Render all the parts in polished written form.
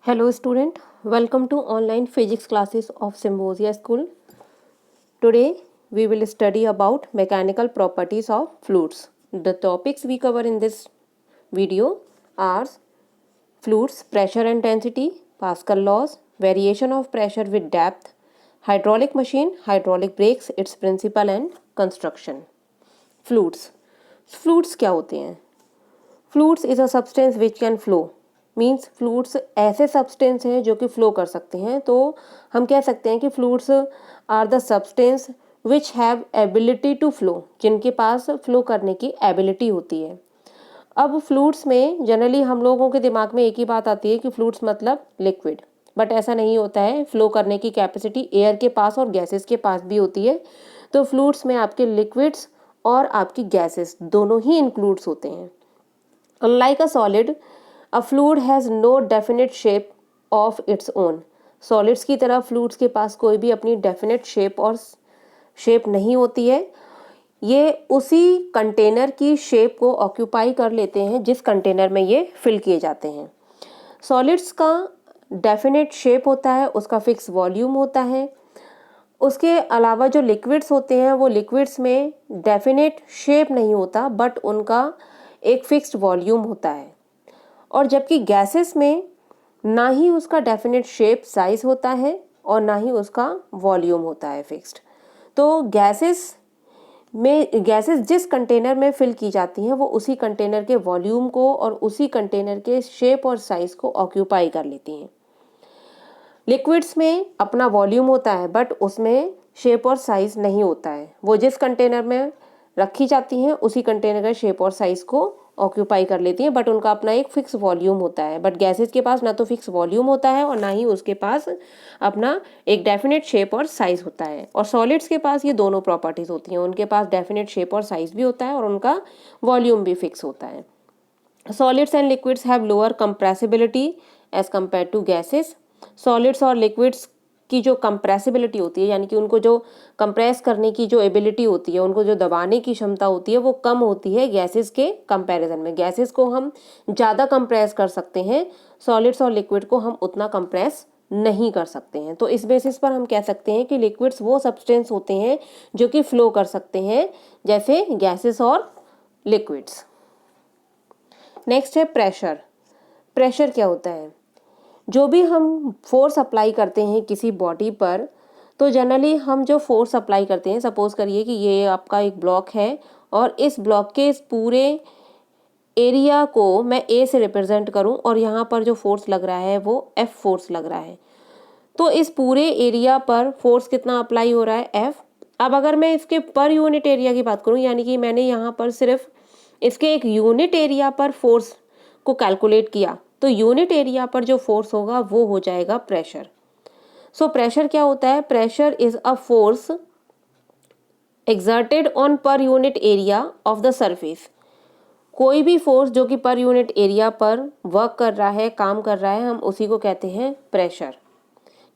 Hello student, welcome to online physics classes of Symbiosia School. Today we will study about mechanical properties of fluids. The topics we cover in this video are fluids pressure and density, Pascal laws, variation of pressure with depth, hydraulic machine, hydraulic brakes, its principle and construction. Fluids क्या होते हैं? Fluids is a substance which can flow means fluids ऐसे substance हैं जो कि flow कर सकते हैं। तो हम कह सकते हैं कि fluids are the substance which have ability to flow, जिनके पास फ्लो करने की एबिलिटी होती है। अब फ्लूइड्स में जनरली हम लोगों के दिमाग में एक ही बात आती है कि फ्लूइड्स मतलब लिक्विड, बट ऐसा नहीं होता है। फ्लो करने की कैपेसिटी एयर के पास और गैसेस के पास भी होती है। तो फ्लूइड्स में आपके लिक्विड्स और आपकी गैसेस दोनों ही इंक्लूड्स होते हैं। Unlike a solid, a fluid has no definite shape of its own. Solids की तरह fluids के पास कोई भी अपनी definite shape और shape नहीं होती है। ये उसी कंटेनर की शेप को ऑक्यूपाई कर लेते हैं जिस कंटेनर में ये फिल किए जाते हैं। सॉलिड्स का डेफिनेट शेप होता है, उसका फिक्स वॉल्यूम होता है। उसके अलावा जो लिक्विड्स होते हैं वो लिक्विड्स में डेफिनेट शेप नहीं होता, बट उनका एक फिक्स्ड वॉल्यूम होता है। और जबकि गैसेस में ना ही उसका डेफिनेट शेप साइज होता है और ना ही उसका वॉल्यूम होता है फिक्स्ड। तो गैसेस जिस कंटेनर में फिल की जाती हैं वो उसी कंटेनर के वॉल्यूम को और उसी कंटेनर के शेप और साइज को ऑक्यूपाई कर लेती हैं। लिक्विड्स में अपना वॉल्यूम होता है बट उसमें शेप और साइज नहीं होता है। वो जिस कंटेनर में रखी जाती हैं उसी कंटेनर का शेप और साइज को ऑक्यूपाई कर लेती हैं, बट उनका अपना एक फिक्स वॉल्यूम होता है। बट गैसेस के पास ना तो फिक्स वॉल्यूम होता है और ना ही उसके पास अपना एक डेफिनेट शेप और साइज होता है। और सॉलिड्स के पास ये दोनों प्रॉपर्टीज होती हैं, उनके पास डेफिनेट शेप और साइज भी होता है और उनका वॉल्यूम भी फिक्स होता है। Solids and liquids have lower compressibility as compare to gases. Solids और लिक्विड्स की जो कंप्रेसिबिलिटी होती है, यानी कि उनको जो कंप्रेस करने की जो एबिलिटी होती है, उनको जो दबाने की क्षमता होती है, वो कम होती है गैसेस के कंपैरिजन में। गैसेस को हम ज़्यादा कंप्रेस कर सकते हैं, सॉलिड्स और लिक्विड को हम उतना कंप्रेस नहीं कर सकते हैं। तो इस बेसिस पर हम कह सकते हैं कि लिक्विड्स वो सब्सटेंस होते हैं जो कि फ्लो कर सकते हैं, जैसे गैसेस और लिक्विड्स। नेक्स्ट है प्रेशर। प्रेशर क्या होता है? जो भी हम फोर्स अप्लाई करते हैं किसी बॉडी पर, तो जनरली हम जो फोर्स अप्लाई करते हैं, सपोज करिए कि ये आपका एक ब्लॉक है और इस ब्लॉक के इस पूरे एरिया को मैं ए से रिप्रेजेंट करूं और यहाँ पर जो फोर्स लग रहा है वो एफ फोर्स लग रहा है। तो इस पूरे एरिया पर फोर्स कितना अप्लाई हो रहा है? एफ। अब अगर मैं इसके पर यूनिट एरिया की बात करूं, यानी कि मैंने यहाँ पर सिर्फ इसके एक यूनिट एरिया पर फोर्स को कैलकुलेट किया, तो यूनिट एरिया पर जो फोर्स होगा वो हो जाएगा प्रेशर। सो प्रेशर क्या होता है? Pressure is a force exerted on per unit area of the surface. कोई भी फोर्स जो कि पर यूनिट एरिया पर वर्क कर रहा है, काम कर रहा है, हम उसी को कहते हैं प्रेशर।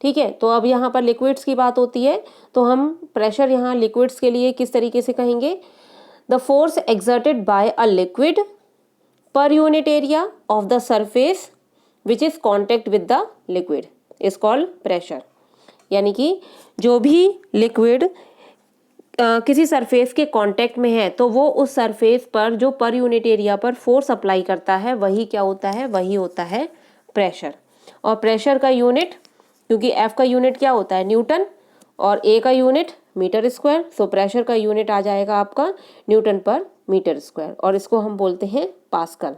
ठीक है, तो अब यहाँ पर लिक्विड्स की बात होती है, तो हम प्रेशर यहाँ लिक्विड्स के लिए किस तरीके से कहेंगे? The force exerted by a liquid per unit area of the surface which is contact with the liquid is called pressure। यानी कि जो भी लिक्विड किसी सरफेस के कांटेक्ट में है, तो वो उस सरफेस पर जो पर यूनिट एरिया पर फोर्स अप्लाई करता है वही क्या होता है? वही होता है प्रेशर। और प्रेशर का यूनिट, क्योंकि एफ का यूनिट क्या होता है? न्यूटन, और ए का unit metre square, so pressure का यूनिट आ जाएगा आपका न्यूटन पर मीटर स्क्वायर, और इसको हम बोलते हैं पास्कल।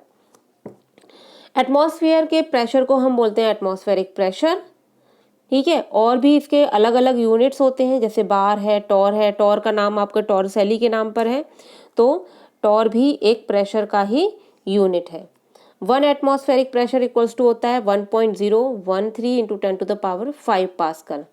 एटमॉस्फेयर के प्रेशर को हम बोलते हैं एटमॉस्फेरिक प्रेशर। ठीक है, और भी इसके अलग अलग यूनिट्स होते हैं, जैसे बार है, टॉर है। टॉर का नाम आपका टॉरसेली के नाम पर है, तो टॉर भी एक प्रेशर का ही यूनिट है। 1 एटमॉस्फेरिक प्रेशर इक्वल्स टू होता है 1.013 इंटू 10⁵ पास्कल।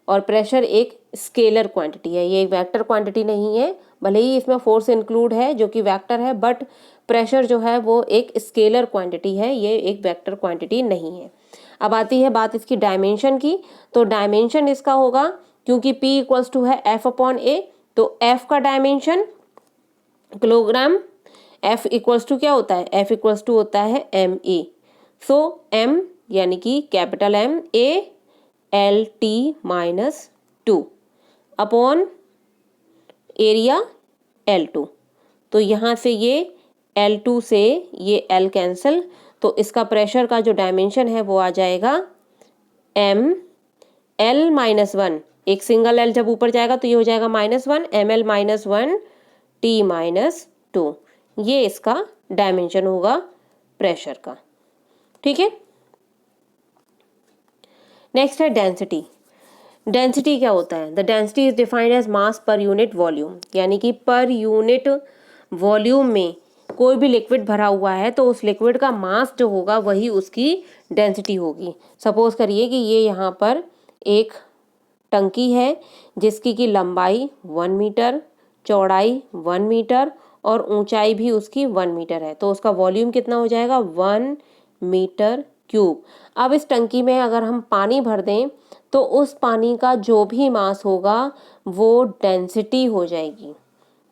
और प्रेशर एक स्केलर क्वांटिटी है, ये एक वेक्टर क्वांटिटी नहीं है। भले ही इसमें फोर्स इंक्लूड है जो कि वेक्टर है, बट प्रेशर जो है वो एक स्केलर क्वांटिटी है, ये एक वेक्टर क्वांटिटी नहीं है। अब आती है बात इसकी डायमेंशन की, तो डायमेंशन इसका होगा, क्योंकि P इक्वल्स टू है F/A, तो F का dimension kilogram, F equals to क्या होता है? F इक्वल्स टू होता है ME। सो M यानी कि capital M ALT-2 upon area L2। तो यहाँ से ये L2 से ये L कैंसिल, तो इसका प्रेशर का जो डायमेंशन है वो आ जाएगा M L-1, एक सिंगल L जब ऊपर जाएगा तो ये हो जाएगा -1 ml-1 T-2। ये इसका डायमेंशन होगा प्रेशर का। ठीक है, नेक्स्ट है डेंसिटी। डेंसिटी क्या होता है? The density is defined as mass per unit volume, यानी कि पर यूनिट वॉल्यूम में कोई भी लिक्विड भरा हुआ है तो उस लिक्विड का मास जो होगा वही उसकी डेंसिटी होगी। सपोज करिए कि ये यहाँ पर एक टंकी है जिसकी की लंबाई 1 मीटर, चौड़ाई 1 मीटर और ऊंचाई भी उसकी 1 मीटर है, तो उसका वॉल्यूम कितना हो जाएगा? 1 मीटर क्यूब। अब इस टंकी में अगर हम पानी भर दें तो उस पानी का जो भी मास होगा वो डेंसिटी हो जाएगी।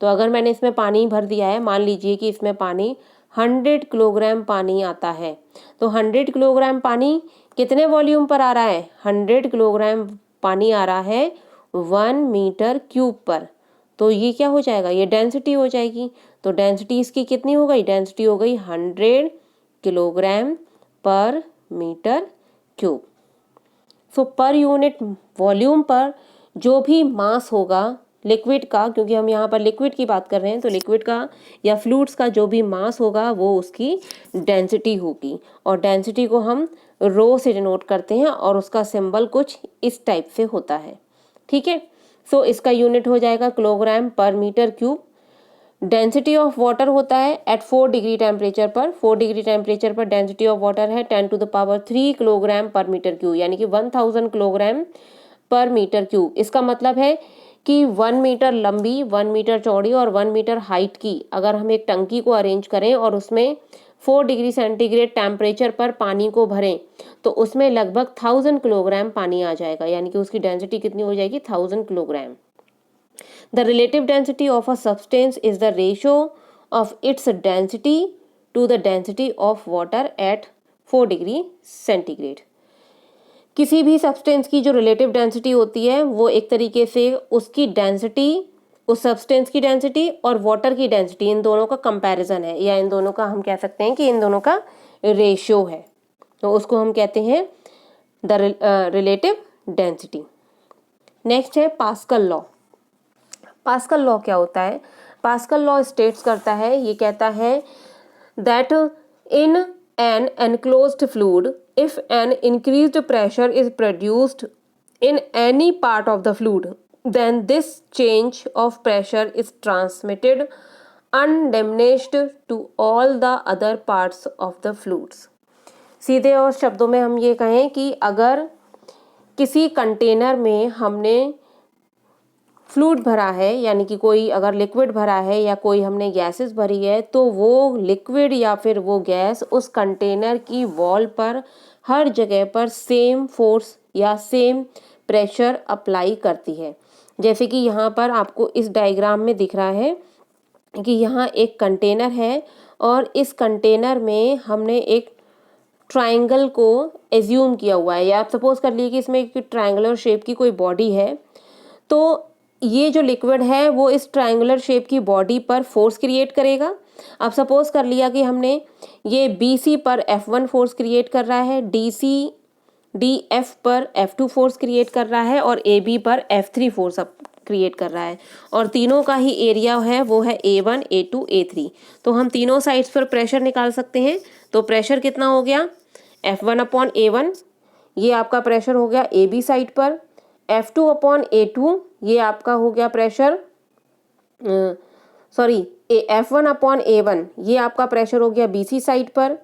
तो अगर मैंने इसमें पानी भर दिया है, मान लीजिए कि इसमें पानी 100 किलोग्राम पानी आता है, तो 100 किलोग्राम पानी कितने वॉल्यूम पर आ रहा है? 100 किलोग्राम पानी आ रहा है 1 मीटर क्यूब पर, तो ये क्या हो जाएगा? ये डेंसिटी हो जाएगी। तो डेंसिटी इसकी कितनी हो गई? डेंसिटी हो गई 100 किलोग्राम पर मीटर क्यूब। सो पर यूनिट वॉल्यूम पर जो भी मास होगा लिक्विड का, क्योंकि हम यहाँ पर लिक्विड की बात कर रहे हैं, तो लिक्विड का या फ्लूइड्स का जो भी मास होगा वो उसकी डेंसिटी होगी। और डेंसिटी को हम रो से डिनोट करते हैं और उसका सिंबल कुछ इस टाइप से होता है। ठीक है, सो इसका यूनिट हो जाएगा kilogram per metre cube. Density of water होता है एट 4 डिग्री टेम्परेचर पर। 4 डिग्री टेम्परेचर पर डेंसिटी ऑफ वाटर है 10⁻³ किलोग्राम पर मीटर क्यूब, यानी कि 1000 किलोग्राम पर मीटर क्यूब। इसका मतलब है कि 1 मीटर लंबी, 1 मीटर चौड़ी और 1 मीटर हाइट की अगर हम एक टंकी को अरेंज करें और उसमें 4 डिग्री सेंटीग्रेड टेम्परेचर पर पानी को भरें तो उसमें लगभग 1000 किलोग्राम पानी आ जाएगा, यानी कि उसकी डेंसिटी कितनी हो जाएगी? 1000 kilogram. The relative density of a substance is the ratio of its density to the density of water at 4 degree centigrade. किसी भी सब्सटेंस की जो रिलेटिव डेंसिटी होती है वो एक तरीके से उसकी डेंसिटी, उस सब्सटेंस की डेंसिटी और वाटर की डेंसिटी, इन दोनों का कंपैरिजन है, या इन दोनों का हम कह सकते हैं कि इन दोनों का रेशियो है, तो उसको हम कहते हैं द रिलेटिव डेंसिटी। नेक्स्ट है पास्कल लॉ। पास्कल लॉ क्या होता है? पास्कल लॉ स्टेट्स करता है, ये कहता है that in an enclosed fluid if an increased pressure is produced in any part of the fluid, then this change of pressure is transmitted undiminished to all the other parts of the fluids। सीधे और शब्दों में हम ये कहें कि अगर किसी कंटेनर में हमने फ्लूइड भरा है, यानी कि कोई अगर लिक्विड भरा है या कोई हमने गैसेस भरी है, तो वो लिक्विड या फिर वो गैस उस कंटेनर की वॉल पर हर जगह पर सेम फोर्स या सेम प्रेशर अप्लाई करती है। जैसे कि यहाँ पर आपको इस डायग्राम में दिख रहा है कि यहाँ एक कंटेनर है और इस कंटेनर में हमने एक ट्रायंगल को एज्यूम किया हुआ है, या आप सपोज कर लीजिए कि इसमें एक ट्रायंगुलर शेप की कोई बॉडी है, तो ये जो लिक्विड है वो इस ट्रायंगुलर शेप की बॉडी पर फोर्स क्रिएट करेगा। अब सपोज कर लिया कि हमने ये BC पर F1 फोर्स क्रिएट कर रहा है, DF पर F2 फोर्स क्रिएट कर रहा है और AB पर F3 फोर्स क्रिएट कर रहा है, और तीनों का ही एरिया है वो है A1, A2, A3। तो हम तीनों साइड्स पर प्रेशर निकाल सकते हैं। तो प्रेशर कितना हो गया? F1/A1, ये आपका प्रेशर हो गया AB साइड पर। F2/A2, ये आपका हो गया प्रेशर, F1/A1, ये आपका प्रेशर हो गया BC साइड पर।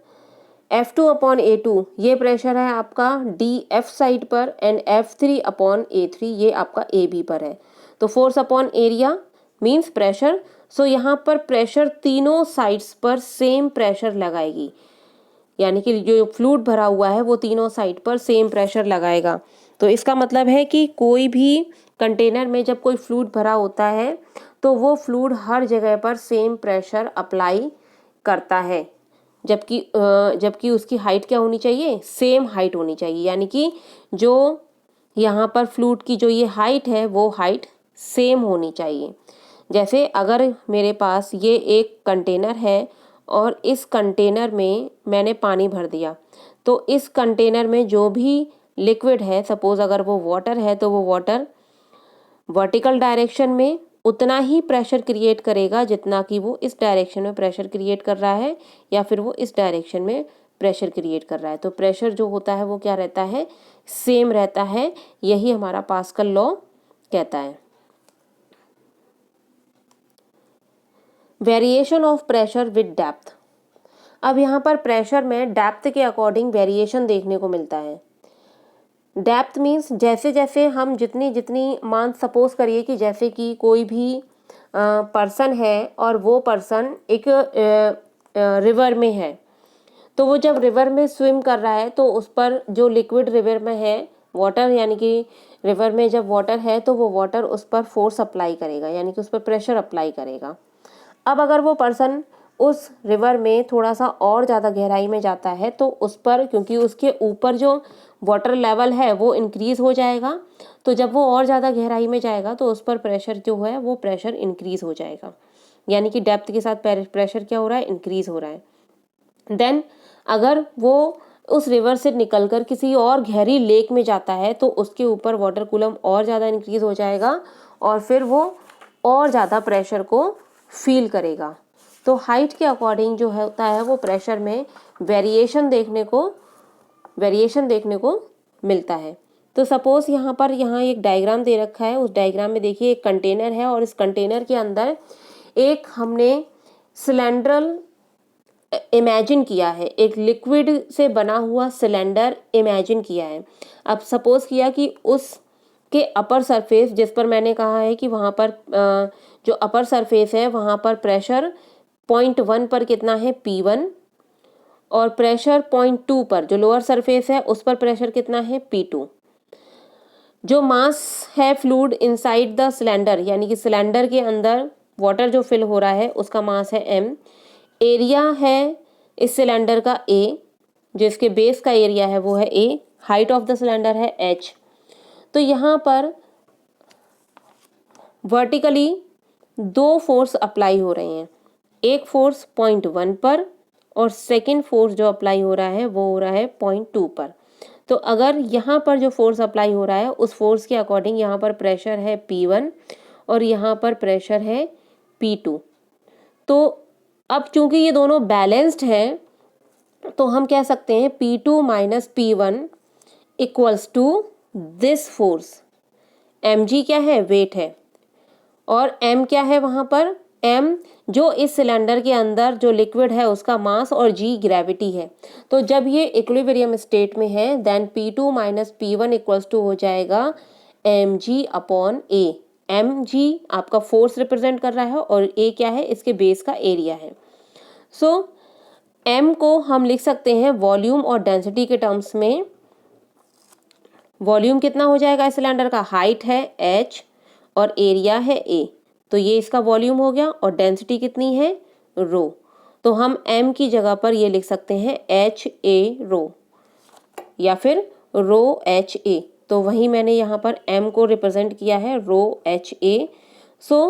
F2/A2, ये प्रेशर है आपका DF साइड पर, एंड F3/A3, ये आपका AB पर है। तो force upon area means pressure. So यहाँ पर प्रेशर तीनों साइड्स पर सेम प्रेशर लगाएगी, यानी कि जो फ्लूइड भरा हुआ है वो तीनों साइड पर सेम प्रेशर लगाएगा। तो इसका मतलब है कि कोई भी कंटेनर में जब कोई फ्लूइड भरा होता है तो वो फ्लूइड हर जगह पर सेम प्रेशर अप्लाई करता है। जबकि उसकी हाइट क्या होनी चाहिए, सेम हाइट होनी चाहिए, यानी कि जो यहाँ पर फ्लूइड की जो ये हाइट है वो हाइट सेम होनी चाहिए। जैसे अगर मेरे पास ये एक कंटेनर है और इस कंटेनर में मैंने पानी भर दिया, तो इस कंटेनर में जो भी लिक्विड है, सपोज अगर वो वाटर है, तो वो वाटर वर्टिकल डायरेक्शन में उतना ही प्रेशर क्रिएट करेगा जितना कि वो इस डायरेक्शन में प्रेशर क्रिएट कर रहा है, या फिर वो इस डायरेक्शन में प्रेशर क्रिएट कर रहा है। तो प्रेशर जो होता है वो क्या रहता है, सेम रहता है। यही हमारा पास्कल लॉ कहता है। Variation of pressure with depth. अब यहाँ पर प्रेशर में डेप्थ के अकॉर्डिंग वेरिएशन देखने को मिलता है। डेप्थ मीन्स जैसे जैसे हम जितनी जितनी मान सपोज करिए कि जैसे कि कोई भी पर्सन है और वो पर्सन एक रिवर में है, तो वो जब रिवर में स्विम कर रहा है तो उस पर जो लिक्विड रिवर में है, वाटर, यानी कि रिवर में जब वाटर है तो वो वाटर उस पर फोर्स अप्लाई करेगा, यानी कि उस पर प्रेशर अप्लाई करेगा। अब अगर वो पर्सन उस रिवर में थोड़ा सा और ज़्यादा गहराई में जाता है तो उस पर, क्योंकि उसके ऊपर जो वाटर लेवल है वो इंक्रीज़ हो जाएगा, तो जब वो और ज़्यादा गहराई में जाएगा तो उस पर प्रेशर जो है वो प्रेशर इंक्रीज़ हो जाएगा, यानी कि डेप्थ के साथ प्रेशर क्या हो रहा है, इंक्रीज़ हो रहा है। देन अगर वो उस रिवर से निकलकर किसी और गहरी लेक में जाता है तो उसके ऊपर वाटर कूलम और ज़्यादा इंक्रीज़ हो जाएगा और फिर वो और ज़्यादा प्रेशर को फील करेगा। तो हाइट के अकॉर्डिंग जो होता है वो प्रेशर में वेरिएशन देखने को मिलता है। तो सपोज यहाँ एक डायग्राम दे रखा है। उस डायग्राम में देखिए एक कंटेनर है और इस कंटेनर के अंदर एक हमने सिलेंड्रल इमेजिन किया है, एक लिक्विड से बना हुआ सिलेंडर इमेजिन किया है। अब सपोज किया कि उसके अपर सरफेस, जिस पर मैंने कहा है कि वहाँ पर जो अपर सरफेस है वहाँ पर प्रेशर 0.1 पर कितना है, P1, और प्रेशर 0.2 पर जो लोअर सरफेस है उस पर प्रेशर कितना है, P2। जो मास है फ्लूइड इनसाइड द सिलेंडर, यानी कि सिलेंडर के अंदर वाटर जो फिल हो रहा है उसका मास है m। एरिया है इस सिलेंडर का A, जो इसके बेस का एरिया है वो है A। Height of the cylinder है h। तो यहाँ पर वर्टिकली दो फोर्स अप्लाई हो रहे हैं, एक फोर्स 0.1 पर और सेकेंड फोर्स जो अप्लाई हो रहा है वो हो रहा है 0.2 पर। तो अगर यहाँ पर जो फोर्स अप्लाई हो रहा है उस फोर्स के अकॉर्डिंग यहाँ पर प्रेशर है P1 और यहाँ पर प्रेशर है P2। तो अब चूंकि ये दोनों बैलेंस्ड हैं तो हम कह सकते हैं P2 minus P1 equals to this force. mg क्या है, वेट है, और m क्या है वहाँ पर, m जो इस सिलेंडर के अंदर जो लिक्विड है उसका मास, और g ग्रेविटी है। तो जब ये इक्विलिब्रियम स्टेट में है then P2 minus P1 equals to हो जाएगा mg अपॉन a। mg आपका फोर्स रिप्रेजेंट कर रहा है और a क्या है, इसके बेस का एरिया है। सो m को हम लिख सकते हैं वॉल्यूम और डेंसिटी के टर्म्स में। वॉल्यूम कितना हो जाएगा इस सिलेंडर का, हाइट है h और एरिया है a, तो ये इसका वॉल्यूम हो गया, और डेंसिटी कितनी है, रो। तो हम m की जगह पर ये लिख सकते हैं HA रो या फिर रो HA। तो वही मैंने यहाँ पर m को रिप्रेजेंट किया है rho HA। So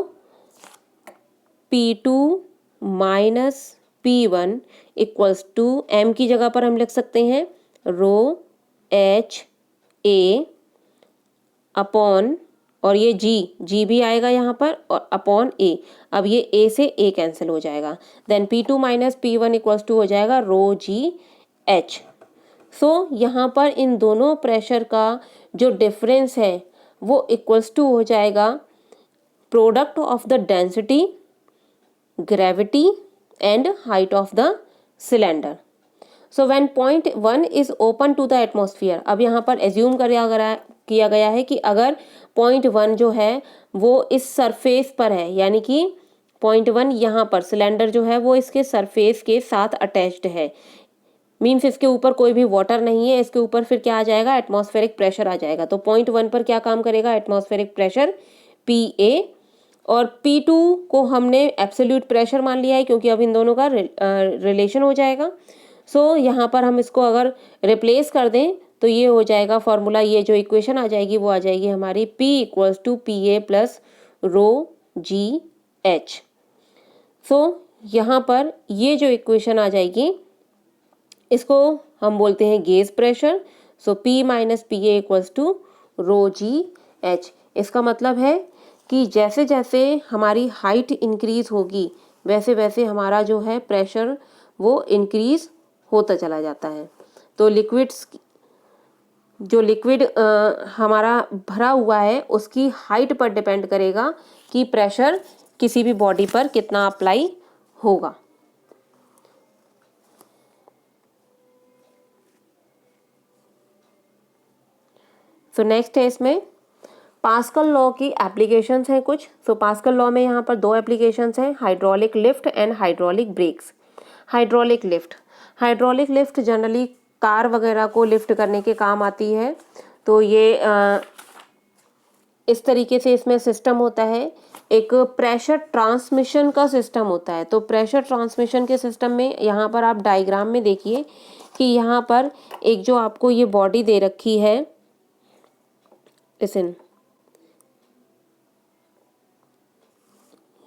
P2 minus P1 equals to, m की जगह पर हम लिख सकते हैं रो HA अपॉन, और ये g भी आएगा यहाँ पर, और अपॉन a। अब ये a से a कैंसिल हो जाएगा, then P2 minus P1 equals to हो जाएगा रो GH। सो यहाँ पर इन दोनों प्रेशर का जो डिफरेंस है वो इक्वल्स टू हो जाएगा product of the density, gravity and height of the cylinder. So when 0.1 is open to the atmosphere. अब यहाँ पर एज्यूम किया गया है कि अगर 0.1 जो है वो इस सरफेस पर है, यानी कि 0.1 यहाँ पर सिलेंडर जो है वो इसके सरफेस के साथ अटैच्ड है, मीन्स इसके ऊपर कोई भी वाटर नहीं है, इसके ऊपर फिर क्या आ जाएगा, एटमॉस्फेरिक प्रेशर आ जाएगा। तो 0.1 पर क्या काम करेगा, एटमॉस्फेरिक प्रेशर PA, और P2 को हमने एब्सोल्यूट प्रेशर मान लिया है क्योंकि अब इन दोनों का रिलेशन हो जाएगा। सो यहाँ पर हम इसको अगर रिप्लेस कर दें तो ये हो जाएगा फॉर्मूला, ये जो इक्वेशन आ जाएगी वो आ जाएगी हमारी P = PA + ρGH। सो यहाँ पर ये जो इक्वेशन आ जाएगी इसको हम बोलते हैं गेज प्रेशर। सो P - PA = ρGH। इसका मतलब है कि जैसे जैसे हमारी हाइट इंक्रीज होगी वैसे वैसे हमारा जो है प्रेशर वो इंक्रीज होता चला जाता है। तो लिक्विड हमारा भरा हुआ है उसकी हाइट पर डिपेंड करेगा कि प्रेशर किसी भी बॉडी पर कितना अप्लाई होगा। सो नेक्स्ट है इसमें पास्कल लॉ की एप्लीकेशंस हैं कुछ। सो पास्कल लॉ में यहाँ पर दो एप्लीकेशंस हैं, hydraulic lift and hydraulic breaks. Hydraulic lift generally car वगैरह को लिफ्ट करने के काम आती है। तो ये इस तरीके से इसमें सिस्टम होता है, एक प्रेशर ट्रांसमिशन का सिस्टम होता है। तो प्रेशर ट्रांसमिशन के सिस्टम में यहाँ पर आप डायग्राम में देखिए कि यहाँ पर एक जो आपको ये बॉडी दे रखी है, लिसन,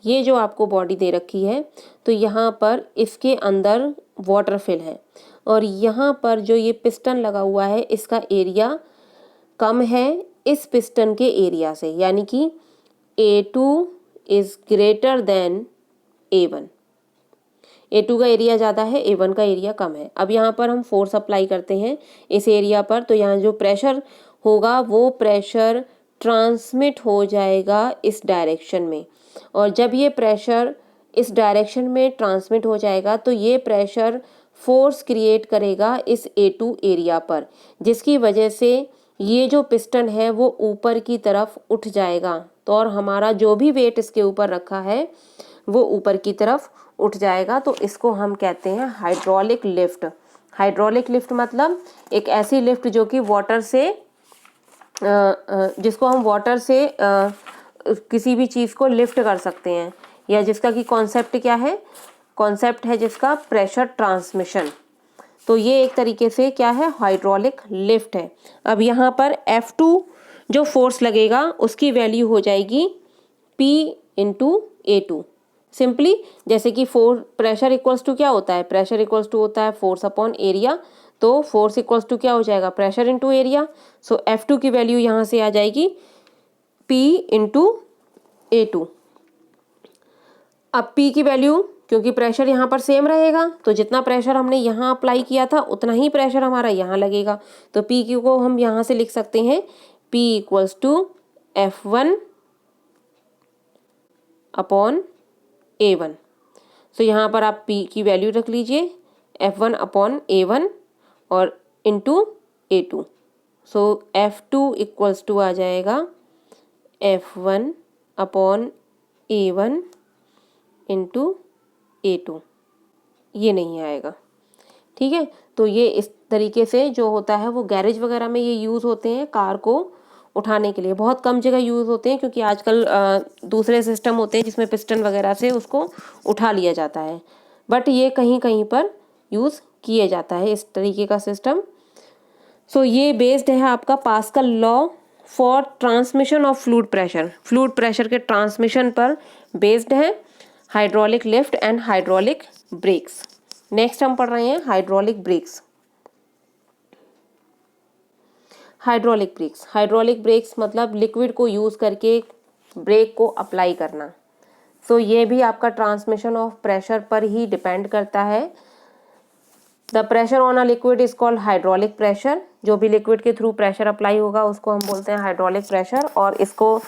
ये जो आपको बॉडी दे रखी है तो यहाँ पर इसके अंदर वाटर फिल है और यहाँ पर जो ये पिस्टन लगा हुआ है इसका एरिया कम है इस पिस्टन के एरिया से, यानी कि A2 is greater than A1। A2 का एरिया ज़्यादा है, A1 का एरिया कम है। अब यहाँ पर हम फोर्स अप्लाई करते हैं इस एरिया पर, तो यहाँ जो प्रेशर होगा वो प्रेशर ट्रांसमिट हो जाएगा इस डायरेक्शन में, और जब ये प्रेशर इस डायरेक्शन में ट्रांसमिट हो जाएगा तो ये प्रेशर फोर्स क्रिएट करेगा इस A2 एरिया पर, जिसकी वजह से ये जो पिस्टन है वो ऊपर की तरफ उठ जाएगा। तो और हमारा जो भी वेट इसके ऊपर रखा है वो ऊपर की तरफ उठ जाएगा। तो इसको हम कहते हैं हाइड्रोलिक लिफ्ट। हाइड्रोलिक लिफ्ट मतलब एक ऐसी लिफ्ट जो कि वाटर से जिसको हम वाटर से किसी भी चीज़ को लिफ्ट कर सकते हैं, या जिसका कि कॉन्सेप्ट क्या है, कॉन्सेप्ट है जिसका प्रेशर ट्रांसमिशन। तो ये एक तरीके से क्या है, हाइड्रोलिक लिफ्ट है। अब यहाँ पर F2 जो फोर्स लगेगा उसकी वैल्यू हो जाएगी P × A2। सिंपली जैसे कि प्रेशर इक्वल्स टू क्या होता है, प्रेशर इक्वल्स टू होता है फोर्स अपॉन एरिया। तो फोर्स इक्वल्स टू क्या हो जाएगा, प्रेशर इंटू एरिया। सो F2 की वैल्यू यहाँ से आ जाएगी P × A2। अब P की वैल्यू, क्योंकि प्रेशर यहाँ पर सेम रहेगा तो जितना प्रेशर हमने यहाँ अप्लाई किया था उतना ही प्रेशर हमारा यहाँ लगेगा। तो P को हम यहाँ से लिख सकते हैं P = F1 अपॉन A1। सो यहाँ पर आप P की वैल्यू रख लीजिए F1 अपॉन A1 और इंटू A2। सो F2 = आ जाएगा F1 upon A1 into A2। ये नहीं आएगा, ठीक है। तो ये इस तरीके से जो होता है वो गैरेज वगैरह में ये यूज़ होते हैं कार को उठाने के लिए। बहुत कम जगह यूज़ होते हैं क्योंकि आजकल दूसरे सिस्टम होते हैं जिसमें पिस्टन वगैरह से उसको उठा लिया जाता है, बट ये कहीं कहीं पर यूज़ किया जाता है इस तरीके का सिस्टम। सो ये बेस्ड है आपका pascal law for transmission of fluid pressure के ट्रांसमिशन पर बेस्ड है hydraulic lift and hydraulic breaks. Next हम पढ़ रहे हैं हाइड्रोलिक ब्रेक्स। हाइड्रोलिक ब्रेक्स मतलब लिक्विड को यूज़ करके ब्रेक को अप्लाई करना। सो ये भी आपका ट्रांसमिशन ऑफ प्रेशर पर ही डिपेंड करता है। The pressure on a liquid is called hydraulic pressure. जो भी लिक्विड के थ्रू प्रेशर अप्लाई होगा उसको हम बोलते हैं हाइड्रोलिक प्रेशर। और इसको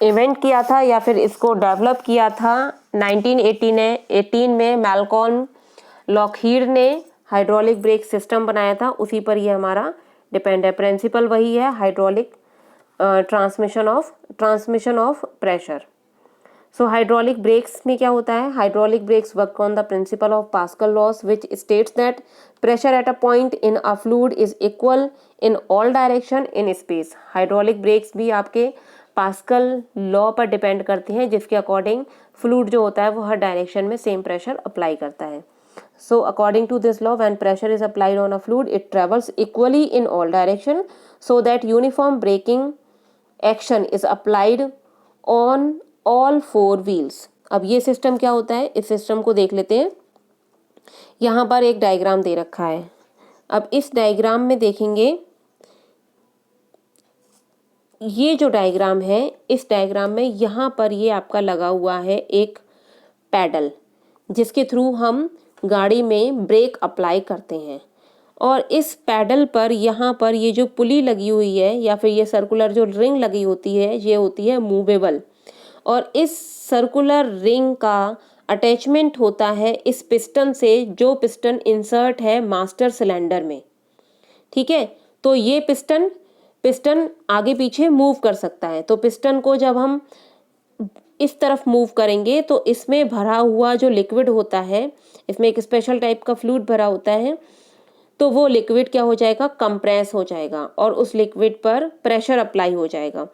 इन्वेंट किया था या फिर इसको डेवलप किया था 1918 में मैल्कॉल्म लॉकहीड ने हाइड्रोलिक ब्रेक सिस्टम बनाया था, उसी पर ये हमारा डिपेंड है। प्रिंसिपल वही है, hydraulic transmission of pressure. So hydraulic brakes में क्या होता है, hydraulic brakes work on the principle of Pascal laws which states that pressure at a point in a fluid is equal in all direction in space. Hydraulic brakes भी आपके pascal law पर depend करती हैं, जिसके according fluid जो होता है वो हर डायरेक्शन में सेम प्रेशर अप्लाई करता है. So according to this law, when pressure is applied on a fluid, it travels equally in all direction so that uniform braking action is applied on all four wheels. अब ये system क्या होता है, इस system को देख लेते हैं. यहाँ पर एक डायग्राम दे रखा है. अब इस डायग्राम में देखेंगे, ये जो डायग्राम है, इस डायग्राम में यहाँ पर ये आपका लगा हुआ है एक पैडल, जिसके थ्रू हम गाड़ी में ब्रेक अप्लाई करते हैं. और इस पैडल पर यहाँ पर ये जो पुली लगी हुई है या फिर ये सर्कुलर जो रिंग लगी होती है, ये होती है मूवेबल. और इस सर्कुलर रिंग का अटैचमेंट होता है इस पिस्टन से, जो पिस्टन इंसर्ट है मास्टर सिलेंडर में. ठीक है, तो ये पिस्टन आगे पीछे मूव कर सकता है. तो पिस्टन को जब हम इस तरफ मूव करेंगे तो इसमें भरा हुआ जो लिक्विड होता है, इसमें एक स्पेशल टाइप का फ्लूइड भरा होता है, तो वो लिक्विड क्या हो जाएगा, कंप्रेस हो जाएगा और उस लिक्विड पर प्रेशर अप्लाई हो जाएगा.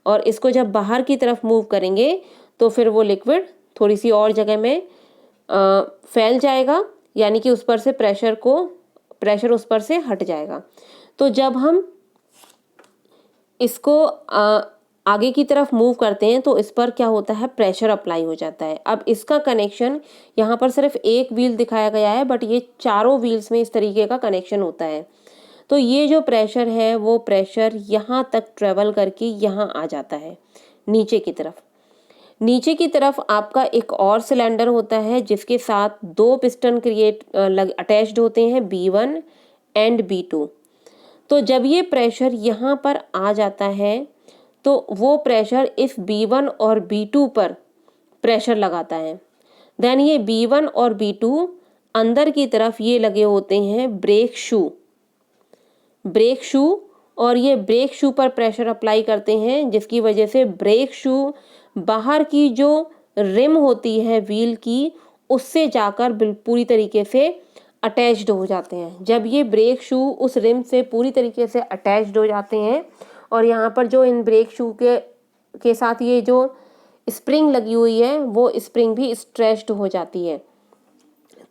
और इसको जब बाहर की तरफ मूव करेंगे तो फिर वो लिक्विड थोड़ी सी और जगह में फैल जाएगा, यानी कि उस पर से प्रेशर उस पर से हट जाएगा. तो जब हम इसको आगे की तरफ मूव करते हैं तो इस पर क्या होता है, प्रेशर अप्लाई हो जाता है. अब इसका कनेक्शन यहाँ पर सिर्फ एक व्हील दिखाया गया है, बट ये चारों व्हील्स में इस तरीके का कनेक्शन होता है. तो ये जो प्रेशर है वो प्रेशर यहाँ तक ट्रेवल करके यहाँ आ जाता है नीचे की तरफ. नीचे की तरफ आपका एक और सिलेंडर होता है जिसके साथ दो पिस्टन अटैच्ड होते हैं, B1 एंड B2. तो जब ये प्रेशर यहाँ पर आ जाता है तो वो प्रेशर इस B1 और B2 पर प्रेशर लगाता है. देन ये B1 और B2 अंदर की तरफ ये लगे होते हैं ब्रेक शू, और ये ब्रेक शू पर प्रेशर अप्लाई करते हैं, जिसकी वजह से ब्रेक शू बाहर की जो रिम होती है व्हील की, उससे जाकर पूरी तरीके से अटैच्ड हो जाते हैं. जब ये ब्रेक शू उस रिम से पूरी तरीके से अटैच्ड हो जाते हैं और यहाँ पर जो इन ब्रेक शू के साथ ये जो स्प्रिंग लगी हुई है वो स्प्रिंग भी स्ट्रेच्ड हो जाती है.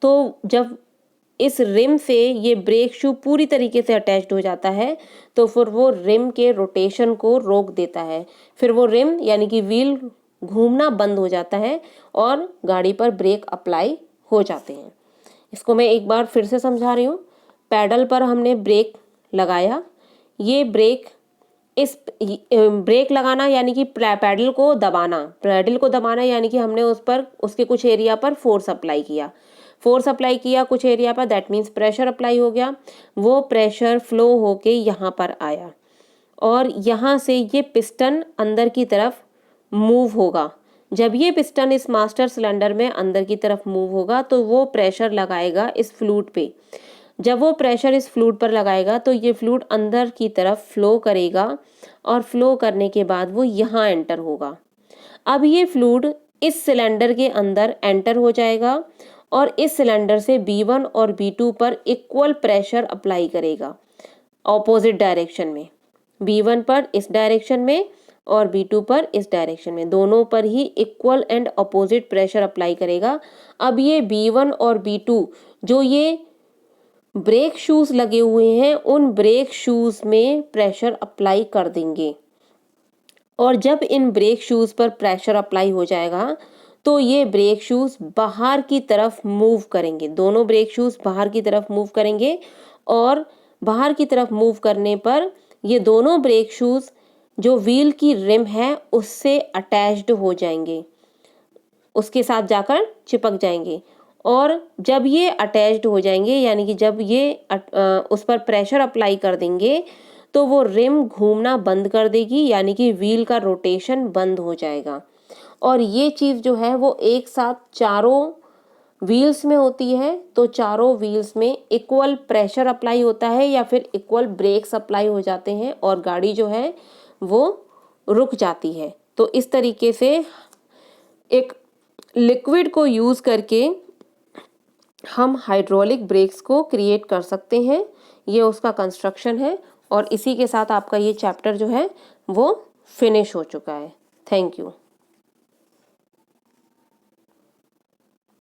तो जब इस रिम से ये ब्रेक शू पूरी तरीके से अटैच्ड हो जाता है तो फिर वो रिम के रोटेशन को रोक देता है. फिर वो रिम यानी कि व्हील घूमना बंद हो जाता है और गाड़ी पर ब्रेक अप्लाई हो जाते हैं. इसको मैं एक बार फिर से समझा रही हूँ. पैडल पर हमने ब्रेक लगाया, ये ब्रेक लगाना यानी कि पैडल को दबाना यानी कि हमने उस पर उसके कुछ एरिया पर फोर्स अप्लाई किया कुछ एरिया पर, दैट मीन्स प्रेशर अप्लाई हो गया. वो प्रेशर फ्लो होके यहाँ पर आया और यहाँ से ये पिस्टन अंदर की तरफ मूव होगा. जब ये पिस्टन इस मास्टर सिलेंडर में अंदर की तरफ मूव होगा तो वो प्रेशर लगाएगा इस फ्लूइड पे. जब वो प्रेशर इस फ्लूइड पर लगाएगा तो ये फ्लूइड अंदर की तरफ फ्लो करेगा और फ्लो करने के बाद वो यहाँ एंटर होगा. अब ये फ्लूइड इस सिलेंडर के अंदर एंटर हो जाएगा और इस सिलेंडर से B1 और B2 पर इक्वल प्रेशर अप्लाई करेगा ऑपोजिट डायरेक्शन में. B1 पर इस डायरेक्शन में और B2 पर इस डायरेक्शन में, दोनों पर ही equal and opposite pressure apply करेगा. अब ये B1 और B2 जो ये ब्रेक शूज लगे हुए हैं उन ब्रेक शूज में प्रेशर अप्लाई कर देंगे. और जब इन ब्रेक शूज पर प्रेशर अप्लाई हो जाएगा तो ये ब्रेक शूज बाहर की तरफ मूव करेंगे. दोनों ब्रेक शूज बाहर की तरफ मूव करेंगे और बाहर की तरफ मूव करने पर ये दोनों ब्रेक शूज जो व्हील की रिम है उससे अटैच्ड हो जाएंगे, उसके साथ जाकर चिपक जाएंगे. और जब ये अटैच्ड हो जाएंगे यानी कि जब ये उस पर प्रेशर अप्लाई कर देंगे तो वो रिम घूमना बंद कर देगी, यानी कि व्हील का रोटेशन बंद हो जाएगा. और ये चीज़ जो है वो एक साथ चारों व्हील्स में होती है. तो चारों व्हील्स में इक्वल प्रेशर अप्लाई होता है या फिर इक्वल ब्रेक्स अप्लाई हो जाते हैं और गाड़ी जो है वो रुक जाती है. तो इस तरीके से एक लिक्विड को यूज़ करके हम हाइड्रोलिक ब्रेक्स को क्रिएट कर सकते हैं. ये उसका कंस्ट्रक्शन है और इसी के साथ आपका ये चैप्टर जो है वो फिनिश हो चुका है। Thank you.